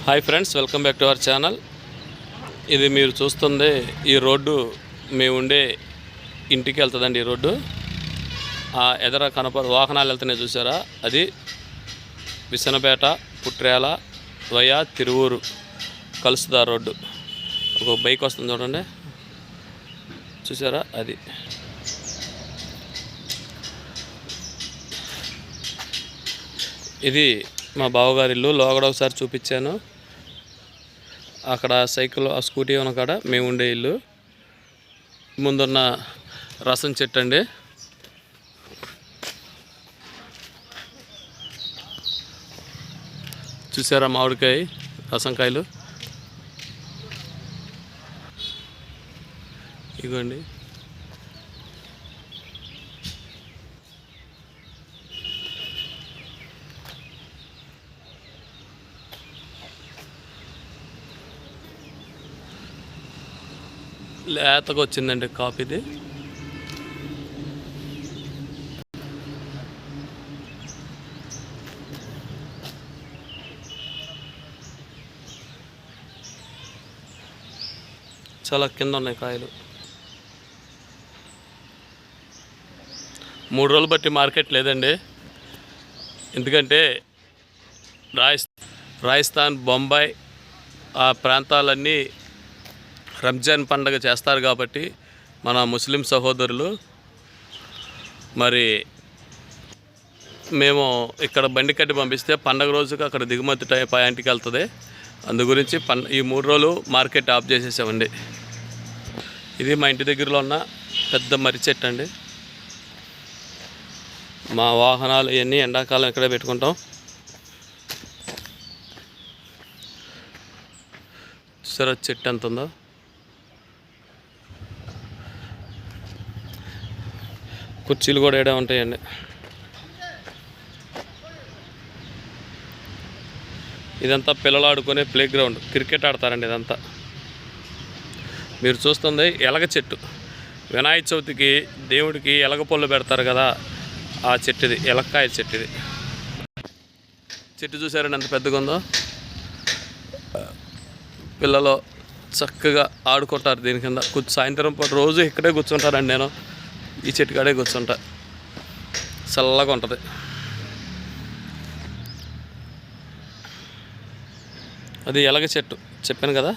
Hi friends, welcome back to our channel. ఇది మీరు చూస్తుంది ఈ రోడ్డు మేము ఉండే ఇంటికి వెళ్తుందండి. ఈ రోడ్డు ఎదర వాహనాలు వెళ్తున్నాయి చూసారా, అది విసనపేట పుట్రేల వయా తిరువూరు కలుస్తుందా రోడ్డు. ఒక బైక్ వస్తుంది చూడండి, చూసారా, అది ఇది మా బావగారి ఇల్లు. లోగడ ఒకసారి చూపించాను. అక్కడ సైకిల్ స్కూటీ ఉన్న కాడ మేము ఉండే ఇల్లు. ముందున్న రసం చెట్టు అండి. చూసారా మామిడికాయ రసంకాయలు ఇగోండి. లేతగా వచ్చిందండి కాఫీది. చాలా కింద ఉన్నాయి కాయలు. 3 రోజులు బట్టి మార్కెట్ లేదండి. ఎందుకంటే రాజస్థాన్, బొంబాయి ఆ ప్రాంతాలన్నీ రంజాన్ పండుగ చేస్తారు కాబట్టి మన ముస్లిం సహోదరులు, మరి మేము ఇక్కడ బండి కట్టి పంపిస్తే పండగ రోజుకి అక్కడ దిగుమతి పాయింట్కి వెళ్తుంది. అందు గురించి ఈ 3 రోజులు మార్కెట్ ఆఫ్ చేసేసామండి. ఇది మా ఇంటి దగ్గరలో ఉన్న పెద్ద మర్రి చెట్టు అండి. మా వాహనాలు ఇవన్నీ ఎండాకాలం ఇక్కడే పెట్టుకుంటాం. సరే, చెట్టు ఎంత ఉందో. కుర్చీలు కూడా ఏడే ఉంటాయండి. ఇదంతా పిల్లలు ఆడుకునే ప్లే గ్రౌండ్, క్రికెట్ ఆడతారండి ఇదంతా. మీరు చూస్తుంది ఎలగ చెట్టు. వినాయక చవితికి దేవుడికి ఎలగ పళ్ళు పెడతారు కదా, ఆ చెట్టుది, ఎలక్కాయ చెట్టుది. చెట్టు చూసారండి ఎంత పెద్దగా ఉందో. పిల్లలు చక్కగా ఆడుకుంటారు దీని కింద. సాయంత్రం పూట రోజు ఇక్కడే కూర్చుంటారండి. నేను ఈ చెట్టు కాడే కూర్చుంటా, చల్లగా ఉంటుంది. అది ఎలగ చెట్టు చెప్పాను కదా.